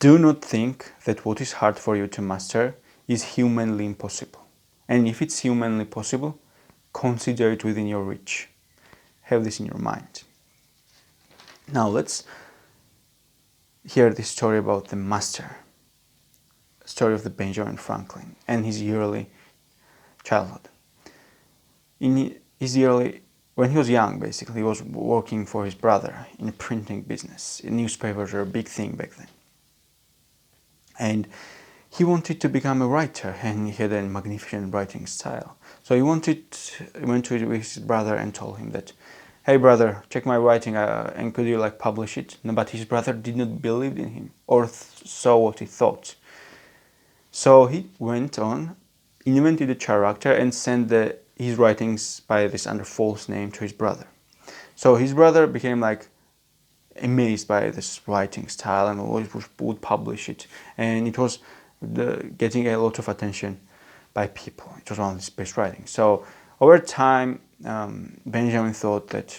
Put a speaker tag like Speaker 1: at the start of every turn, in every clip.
Speaker 1: Do not think that what is hard for you to master is humanly impossible. And if it's humanly possible, consider it within your reach. Have this in your mind. Now let's hear this story about the master. Story of the Benjamin Franklin and his early childhood. In his early, when he was young, basically, he was working for his brother in a printing business. Newspapers were a big thing back then. And he wanted to become a writer, and he had a magnificent writing style. So he went to his brother and told him that, hey brother, check my writing, and could you publish it? No, but his brother did not believe in him or saw what he thought. So he went on, invented a character and sent his writings by this under false name to his brother. So his brother became amazed by this writing style and would publish it, and it was getting a lot of attention by people. It was one of his best writings. So over time, Benjamin thought that,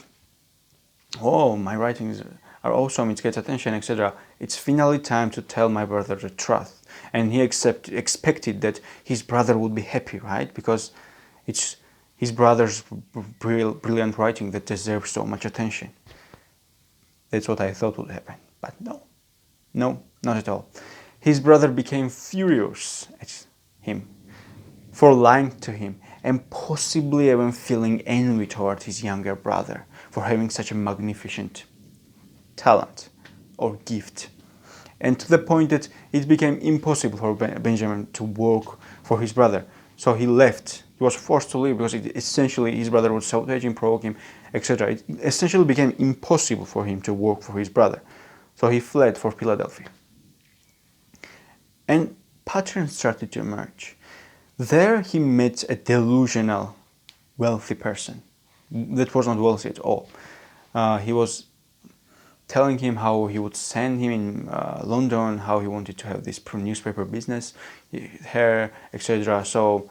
Speaker 1: oh, my writings are awesome, it gets attention, etc. It's finally time to tell my brother the truth. And he expected that his brother would be happy, right? Because it's his brother's brilliant writing that deserves so much attention. That's what I thought would happen. But no, not at all. His brother became furious at him for lying to him, and possibly even feeling envy toward his younger brother for having such a magnificent talent or gift. And to the point that it became impossible for Benjamin to work for his brother. So he left. He was forced to leave because essentially his brother would sabotage him, provoke him, etc. It essentially became impossible for him to work for his brother. So he fled for Philadelphia. And patterns started to emerge. There he met a delusional, wealthy person that was not wealthy at all. He was telling him how he would send him in London, how he wanted to have this newspaper business, hair, etc. So,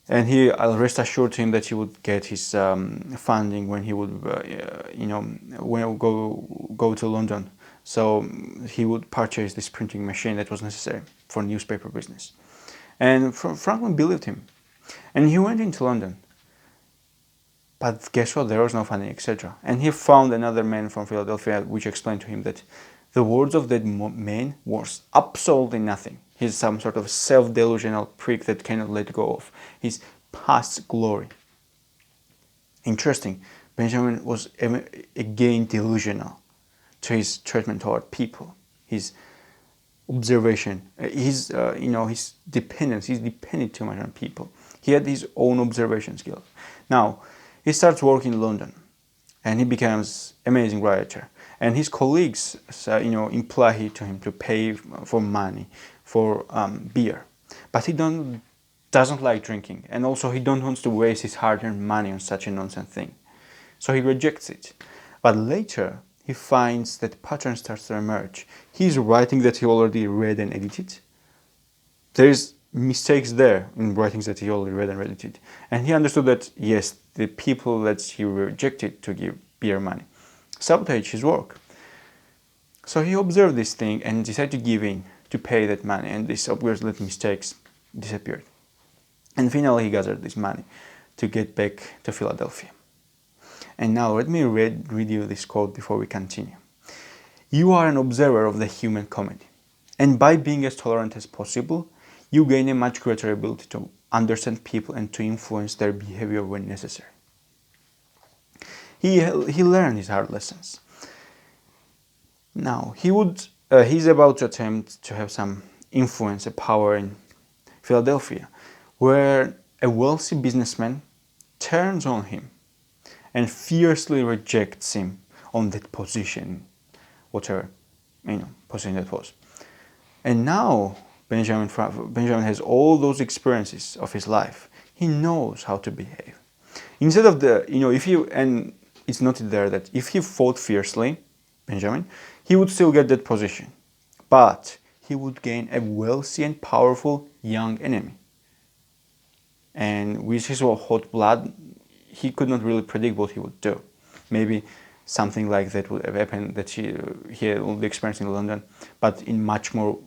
Speaker 1: and he rest assured him that he would get his funding when he would, when he would go to London. So he would purchase this printing machine that was necessary for newspaper business. And Franklin believed him, and he went into London. But guess what? There was no funding, etc. And he found another man from Philadelphia, which explained to him that the words of that man was absolutely nothing. He's some sort of self-delusional prick that cannot let go of his past glory. Interesting. Benjamin was again delusional to his treatment toward people, his observation, his dependence. He's dependent too much on people. He had his own observation skills. Now, he starts working in London, and he becomes amazing writer. And his colleagues, imply to him to pay for money for beer, but he doesn't like drinking, and also he don't want to waste his hard-earned money on such a nonsense thing. So he rejects it. But later he finds that pattern starts to emerge. He's writing that he already read and edited. There's mistakes there in writings that he already read and edited. And he understood that, yes, the people that he rejected to give beer money sabotage his work. So he observed this thing and decided to give in, to pay that money, and these obvious little mistakes disappeared. And finally he gathered this money to get back to Philadelphia. And now let me read you this quote before we continue. You are an observer of the human comedy, and by being as tolerant as possible, you gain a much greater ability to understand people and to influence their behavior when necessary. He learned his hard lessons. Now he's about to attempt to have some influence, a power in Philadelphia, where a wealthy businessman turns on him and fiercely rejects him on that position, whatever position that was. And now Benjamin has all those experiences of his life. He knows how to behave. Instead of and it's noted there that if he fought fiercely, Benjamin, he would still get that position. But he would gain a wealthy and powerful young enemy. And with his hot blood, he could not really predict what he would do. Maybe something like that would have happened, that he will be experiencing in London, but in much more,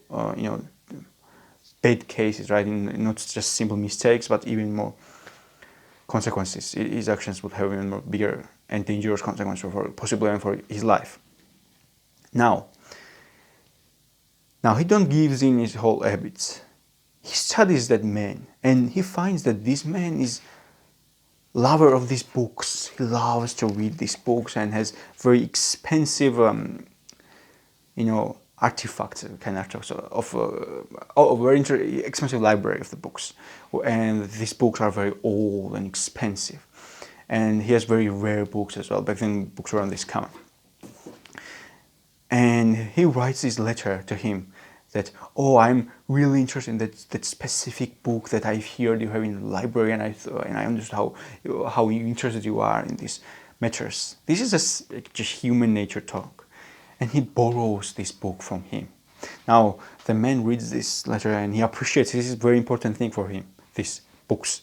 Speaker 1: bad cases, right? In not just simple mistakes, but even more consequences. His actions would have even more bigger and dangerous consequences for possibly even for his life. Now he don't give in his whole habits. He studies that man, and he finds that this man is lover of these books. He loves to read these books and has very expensive, artifacts, of a very expensive library of the books. And these books are very old and expensive. And he has very rare books as well. Back then, books were on this common. And he writes this letter to him that, I'm really interested in that specific book that I heard you have in the library, and I understood how interested you are in these matters. This is just human nature talk. And he borrows this book from him. Now, the man reads this letter and he appreciates, this is a very important thing for him, these books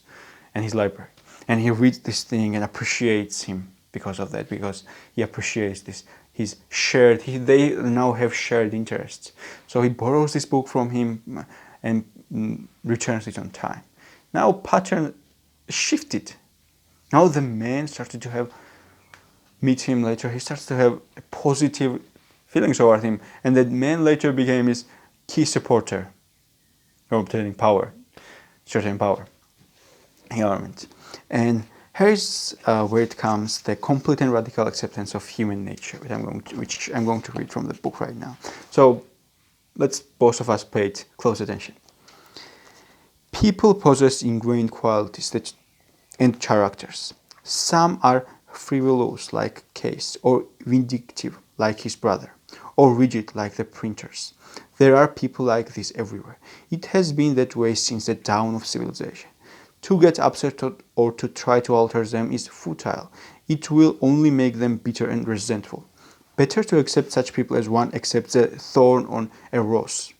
Speaker 1: and his library. And he reads this thing and appreciates him because of that, because he appreciates this. They now have shared interests. So he borrows this book from him and returns it on time. Now pattern shifted. Now the man started to meet him later. He starts to have a positive feelings toward him, and that man later became his key supporter of obtaining power, certain power, government. And here's where it comes, the complete and radical acceptance of human nature, which I'm going to read from the book right now. So let's both of us pay close attention. People possess ingrained qualities and characters. Some are frivolous like Case, or vindictive like his brother, or rigid like the printers. There are people like this everywhere. It has been that way since the dawn of civilization. To get upset or to try to alter them is futile. It will only make them bitter and resentful. Better to accept such people as one accepts a thorn on a rose.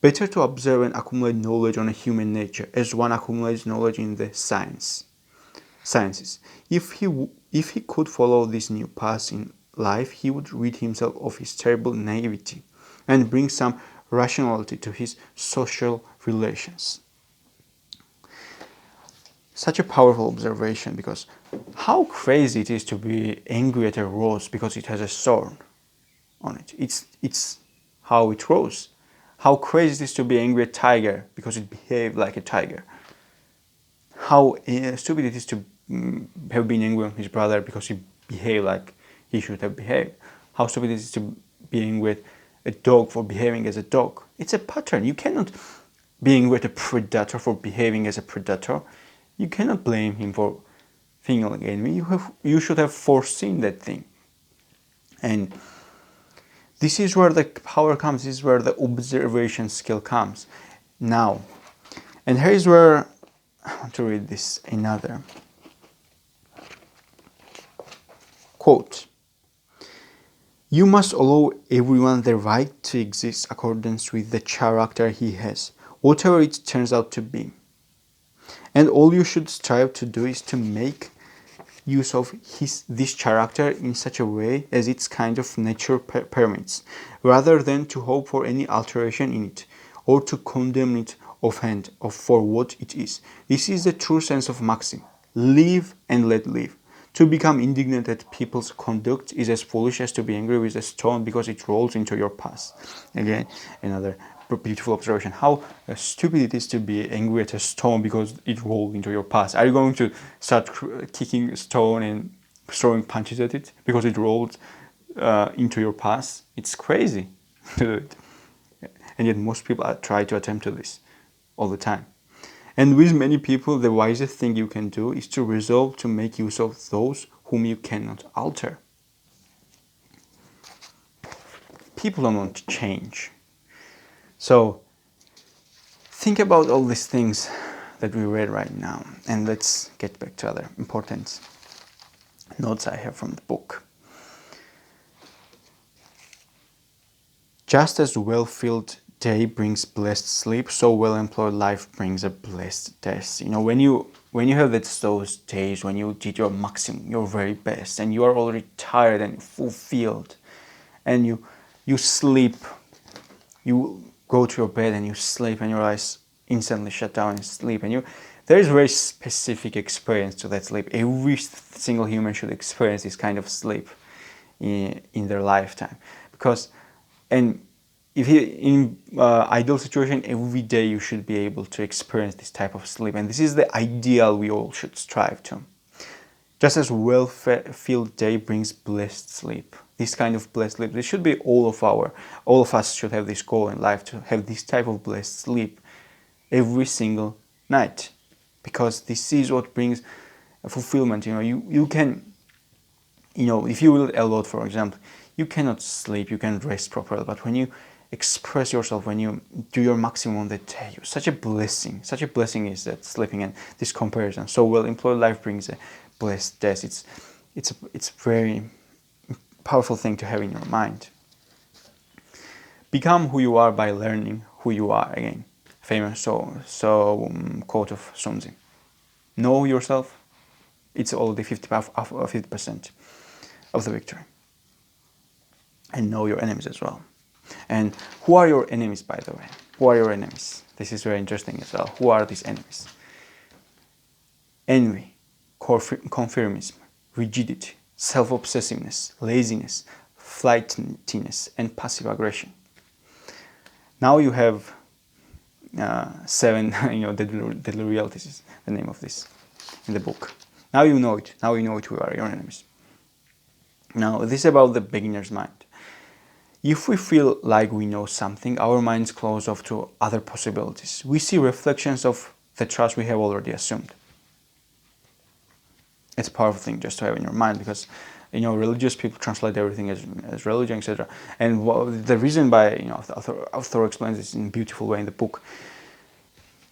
Speaker 1: Better to observe and accumulate knowledge on a human nature as one accumulates knowledge in the sciences. If he could follow this new path in life, he would rid himself of his terrible naivety and bring some rationality to his social relations. Such a powerful observation, because how crazy it is to be angry at a rose because it has a thorn on it. It's how it grows. How crazy it is to be angry at a tiger because it behaved like a tiger. How stupid it is to have been angry with his brother because he behaved like he should have behaved. How stupid it is to be angry with a dog for behaving as a dog. It's a pattern. You cannot be angry with a predator for behaving as a predator. You cannot blame him for thinking like an enemy. You should have foreseen that thing. And this is where the power comes. This is where the observation skill comes. Now, and here is where I want to read this another quote. You must allow everyone the right to exist accordance with the character he has, whatever it turns out to be. And all you should strive to do is to make use of this character in such a way as its kind of nature permits, rather than to hope for any alteration in it, or to condemn it offhand for what it is. This is the true sense of maxim. Live and let live. To become indignant at people's conduct is as foolish as to be angry with a stone because it rolls into your past. Again, another beautiful observation. How stupid it is to be angry at a stone because it rolled into your past. Are you going to start kicking a stone and throwing punches at it because it rolled into your past? It's crazy to do it. And yet most people try to attempt to this all the time. And with many people, the wisest thing you can do is to resolve to make use of those whom you cannot alter. People don't want to change. So think about all these things that we read right now, and let's get back to other important notes I have from the book. Just as well-filled day brings blessed sleep, so well-employed life brings a blessed death. When you have those days when you did your maximum, your very best, and you are already tired and fulfilled, and you sleep, you go to your bed and you sleep, and your eyes instantly shut down and sleep, and there is a very specific experience to that sleep. Every single human should experience this kind of sleep in their lifetime, because if you in ideal situation, every day you should be able to experience this type of sleep, and this is the ideal we all should strive to. Just as well-filled day brings blessed sleep, this kind of blessed sleep, this should be all of us should have this goal in life, to have this type of blessed sleep every single night, because this is what brings fulfillment. You can, if you will a lot, for example, you cannot sleep, you can rest properly, but when you express yourself, when you do your maximum on the day, such a blessing is that sleeping. And this comparison, so well-employed life brings a blessed death, it's a very powerful thing to have in your mind. Become who you are by learning who you are. Again, famous quote of Sun Tzu. Know yourself, it's already 50% of the victory. And know your enemies as well. And who are your enemies, by the way? Who are your enemies? This is very interesting as well. Who are these enemies? Envy, conformism, rigidity, self-obsessiveness, laziness, flightiness, and passive aggression. Now you have 7 deadly realities is the name of this in the book. Now you know it. Now you know it. Who are your enemies? Now this is about the beginner's mind. If we feel like we know something, our minds close off to other possibilities. We see reflections of the trust we have already assumed. It's a powerful thing just to have in your mind, because religious people translate everything as religion, etc. And the reason by the author explains this in a beautiful way in the book.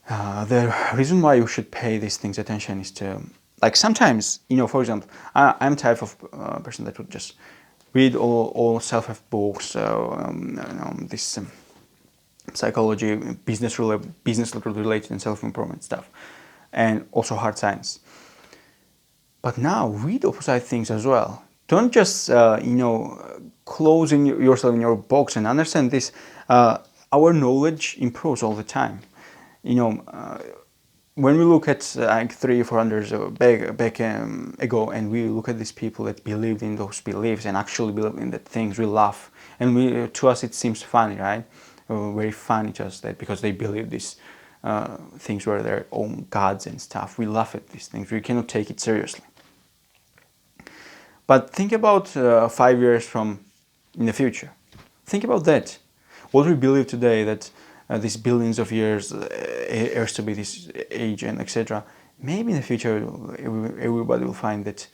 Speaker 1: The reason why you should pay these things attention is to, like, sometimes, for example, I'm type of person that would just read all self-help books, this psychology, business related and self-improvement stuff, and also hard science. But now read opposite things as well. Don't just close yourself in your box, and understand this. Our knowledge improves all the time. When we look at 300-400 years back ago, and we look at these people that believed in those beliefs and actually believe in the things, we laugh, and to us it seems funny, right? Very funny to us, that because they believe these things were their own gods and stuff. We laugh at these things. We cannot take it seriously. But think about 5 years in the future. Think about that. What we believe today, that these billions of years airs to be this age and etc. Maybe in the future everybody will find that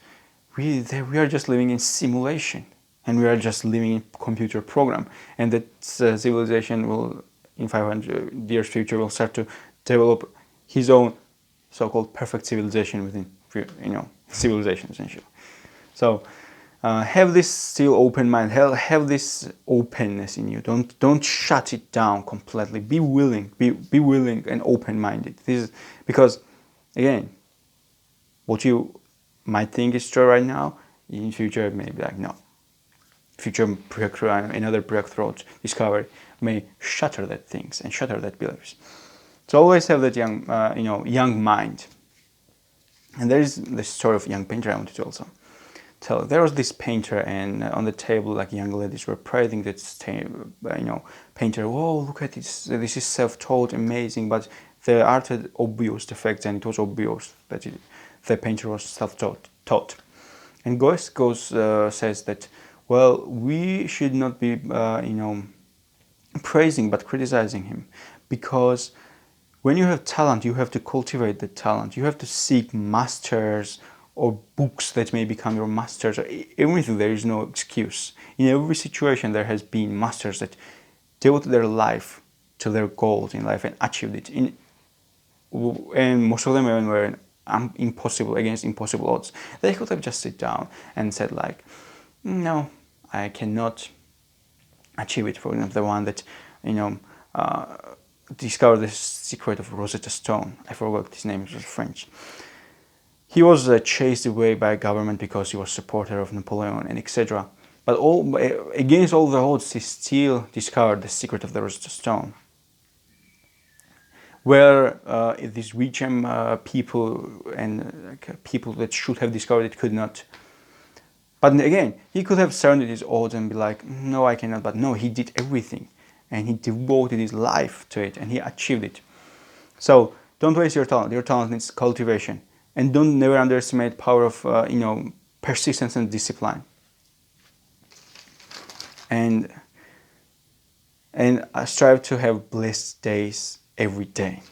Speaker 1: we are just living in simulation, and we are just living in computer program, and that civilization will, in 500 years future, will start to develop his own so-called perfect civilization within civilization, essentially. So have this still open mind, have this openness in you. Don't shut it down completely. Be willing and open-minded. This is because, again, what you might think is true right now, in future it may be like, no. Future breakthrough, another breakthrough discovery may shatter that things and shatter that beliefs. So always have that young mind. And there is this story of young painter I wanted to also tell. There was this painter, and on the table, like, young ladies were praising this painter. Whoa, look at this! This is self-taught, amazing. But the art had obvious defects, and it was obvious that the painter was self-taught. And Goes says that, well, we should not be praising but criticizing him, because when you have talent, you have to cultivate the talent. You have to seek masters or books that may become your masters, or everything. There is no excuse. In every situation, there has been masters that devoted their life to their goals in life and achieved it. And most of them even were against impossible odds. They could have just sit down and said, like, no, I cannot achieve it. For example, the one that discovered the secret of Rosetta Stone. I forgot his name, it was French. He was chased away by government because he was a supporter of Napoleon and etc. But against all the odds, he still discovered the secret of the Rosetta Stone, where these rich people and people that should have discovered it could not. But again, he could have surrendered his odds and be like, no, I cannot. But no, he did everything. And he devoted his life to it. And he achieved it. So don't waste your talent. Your talent needs cultivation. And don't never underestimate the power of persistence and discipline. And strive to have blessed days every day.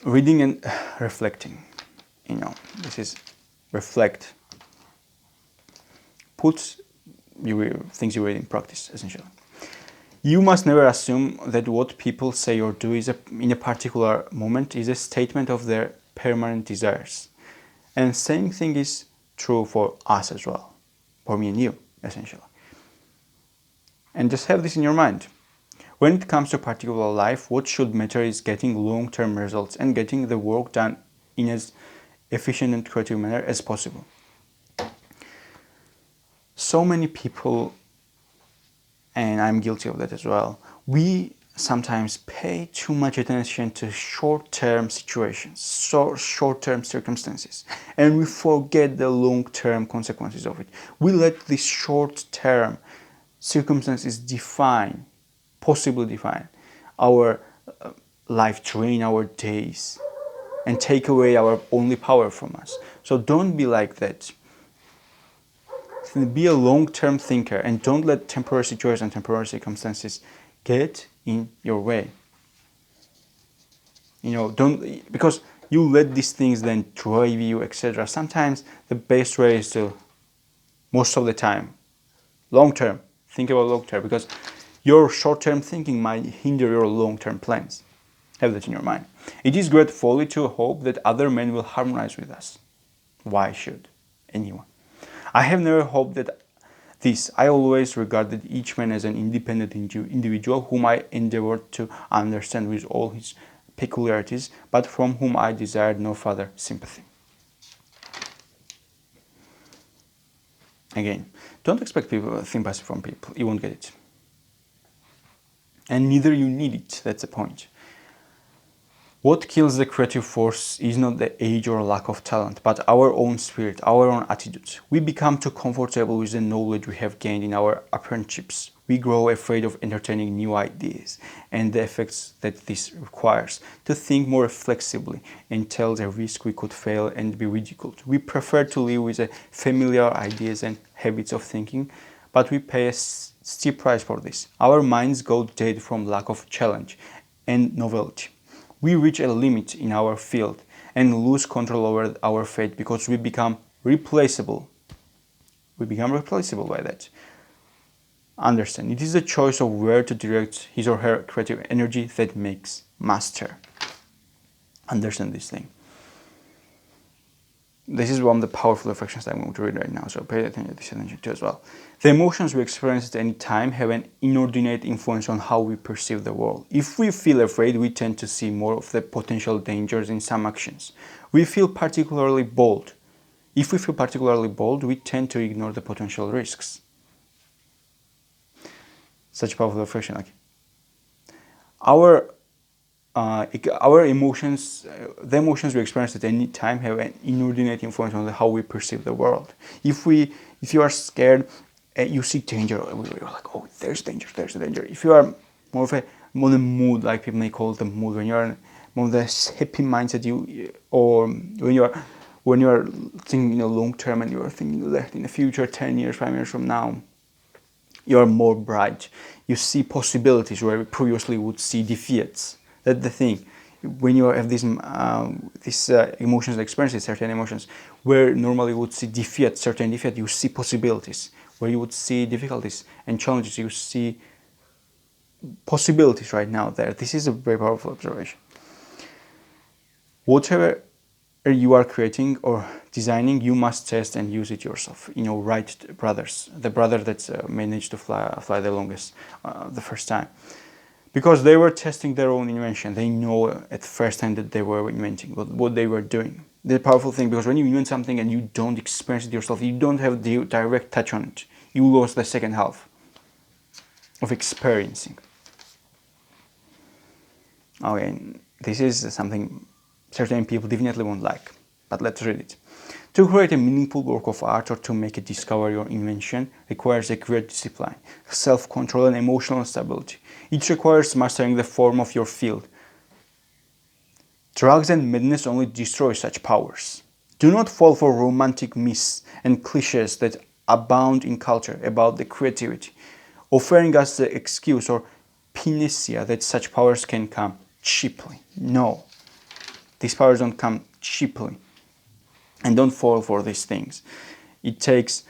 Speaker 1: Reading and reflecting. This is reflect. Put things you read in practice, essentially. You must never assume that what people say or do in a particular moment is a statement of their permanent desires. And same thing is true for us as well, for me and you, essentially. And just have this in your mind. When it comes to particular life, what should matter is getting long-term results and getting the work done in as efficient and creative manner as possible. So many people, and I'm guilty of that as well, we sometimes pay too much attention to short-term situations, short-term circumstances, and we forget the long-term consequences of it. We let these short-term circumstances possibly define our life, drain our days, and take away our only power from us. So don't be like that. Be a long-term thinker and don't let temporary situations and temporary circumstances get in your way. Because you let these things then drive you, etc. Sometimes the best way is to, most of the time, long-term. Think about long-term, because your short-term thinking might hinder your long-term plans. Have that in your mind. It is great folly to hope that other men will harmonize with us. Why should anyone? I have never hoped that this. I always regarded each man as an independent individual whom I endeavored to understand with all his peculiarities, but from whom I desired no further sympathy. Again, don't expect sympathy from people. You won't get it. And neither you need it. That's the point. What kills the creative force is not the age or lack of talent, but our own spirit, our own attitude. We become too comfortable with the knowledge we have gained in our apprenticeships. We grow afraid of entertaining new ideas and the effects that this requires. To think more flexibly entails a risk we could fail and be ridiculed. We prefer to live with familiar ideas and habits of thinking, but we pay a steep price for this. Our minds go dead from lack of challenge and novelty. We reach a limit in our field and lose control over our fate because we become replaceable. We become replaceable by that. Understand, it is the choice of where to direct his or her creative energy that makes master. Understand this thing. This is one of the powerful reflections that I'm going to read right now, so pay attention to as well. The emotions we experience at any time have an inordinate influence on how we perceive the world. If we feel afraid, we tend to see more of the potential dangers in some actions. We feel particularly bold. If we feel particularly bold, we tend to ignore the potential risks. Such a powerful reflection. Like our emotions, the emotions we experience at any time have an inordinate influence on how we perceive the world. If you are scared, you see danger, you're like, oh, there's danger. If you are more of a mood, like people may call it the mood, when you are more of the happy mindset, or when you are thinking long term and you are thinking left in the future, 10 years, 5 years from now, you are more bright. You see possibilities where previously would see defeats. That's the thing. When you have these emotions, experiences, certain emotions, where normally you would see certain defeat, you see possibilities. Where you would see difficulties and challenges, you see possibilities right now there. This is a very powerful observation. Whatever you are creating or designing, you must test and use it yourself. Wright brothers, the brother that managed to fly the longest the first time. Because they were testing their own invention. They know at first hand that they were inventing what they were doing. The powerful thing, because when you invent something and you don't experience it yourself, you don't have the direct touch on it, you lose the second half of experiencing. Okay, this is something certain people definitely won't like, but let's read it. To create a meaningful work of art or to make a discovery or invention requires a great discipline, self-control and emotional stability. It requires mastering the form of your field. Drugs and madness only destroy such powers. Do not fall for romantic myths and cliches that abound in culture about the creativity, offering us the excuse or panacea that such powers can come cheaply. No, these powers don't come cheaply. And don't fall for these things. It takes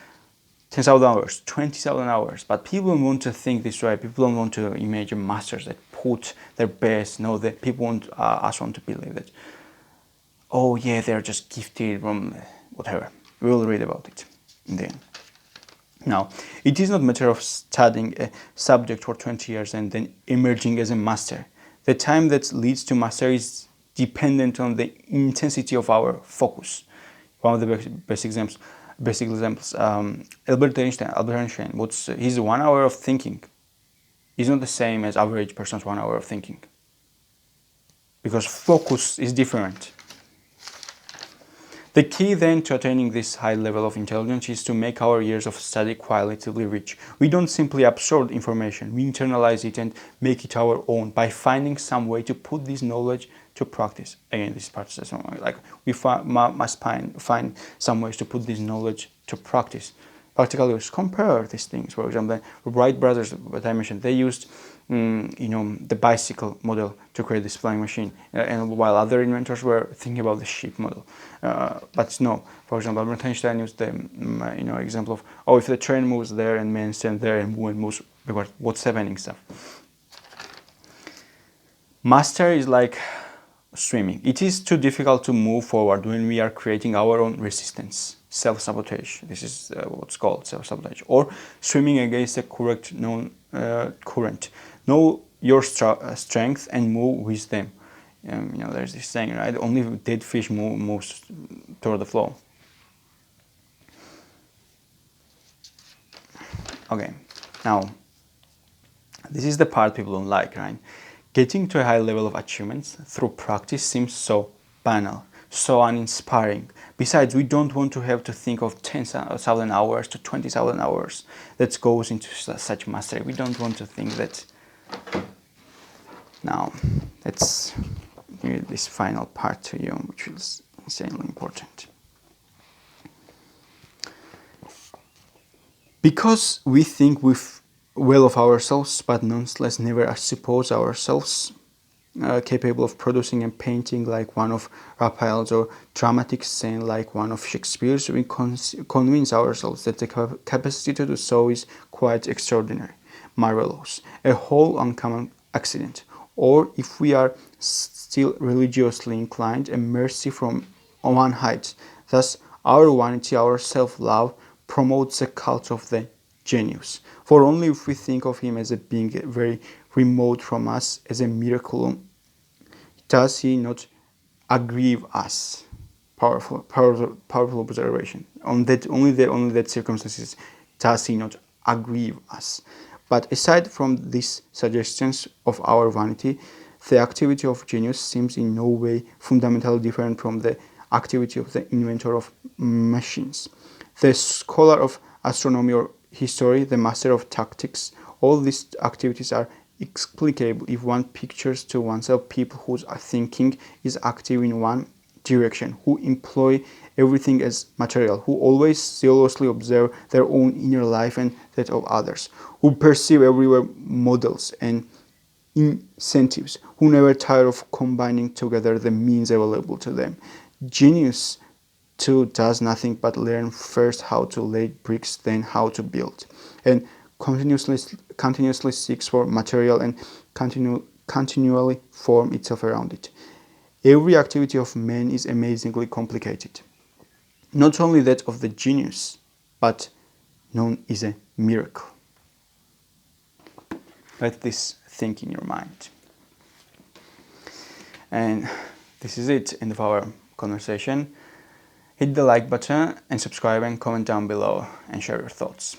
Speaker 1: 10,000 hours, 20,000 hours, but people don't want to think this way. People don't want to imagine masters that put their best. No, that people want us want to believe that, oh yeah, they're just gifted from whatever. We will read about it in the end. Now, it is not a matter of studying a subject for 20 years and then emerging as a master. The time that leads to mastery is dependent on the intensity of our focus. One of the basic examples, Albert Einstein, his 1 hour of thinking is not the same as average person's 1 hour of thinking. Because focus is different. The key then to attaining this high level of intelligence is to make our years of study qualitatively rich. We don't simply absorb information, we internalize it and make it our own by finding some way to put this knowledge to practice. Again, this part is like we must find some ways to put this knowledge to practice. Practical use. Compare these things. For example, the Wright brothers, what I mentioned, they used the bicycle model to create this flying machine, and while other inventors were thinking about the ship model. But no, for example, Albert Einstein used the example of, oh, if the train moves there and men stand there and moves, what's happening stuff. Master is like swimming. It is too difficult to move forward when we are creating our own resistance, self-sabotage. This is what's called self-sabotage, or swimming against a correct known current. Know your strength and move with them. There's this saying, right? Only dead fish moves toward the flow. Okay, now this is the part people don't like, right? Getting to a high level of achievements through practice seems so banal, so uninspiring. Besides, we don't want to have to think of 10,000 hours to 20,000 hours that goes into such mastery. We don't want to think that. Now, let's give this final part to you, which is insanely important. Because we think well of ourselves, but nonetheless never suppose ourselves capable of producing a painting like one of Raphael's or dramatic scene like one of Shakespeare's, we convince ourselves that the capacity to do so is quite extraordinary, marvellous, a whole uncommon accident, or if we are still religiously inclined, a mercy from on height. Thus, our vanity, our self-love promotes a cult of the genius. For only if we think of him as a being very remote from us, as a miraculum, does he not aggrieve us? Powerful observation. Only that circumstances does he not aggrieve us. But aside from these suggestions of our vanity, the activity of genius seems in no way fundamentally different from the activity of the inventor of machines. The scholar of astronomy or history, the master of tactics, all these activities are explicable if one pictures to oneself people whose thinking is active in one direction, who employ everything as material, who always zealously observe their own inner life and that of others, who perceive everywhere models and incentives, who never tire of combining together the means available to them. Genius too does nothing but learn first how to lay bricks, then how to build, and continuously seeks for material and continually form itself around it. Every activity of man is amazingly complicated. not only that of the genius, but known as a miracle. Let this think in your mind. And this is it, end of our conversation. Hit the like button and subscribe and comment down below and share your thoughts.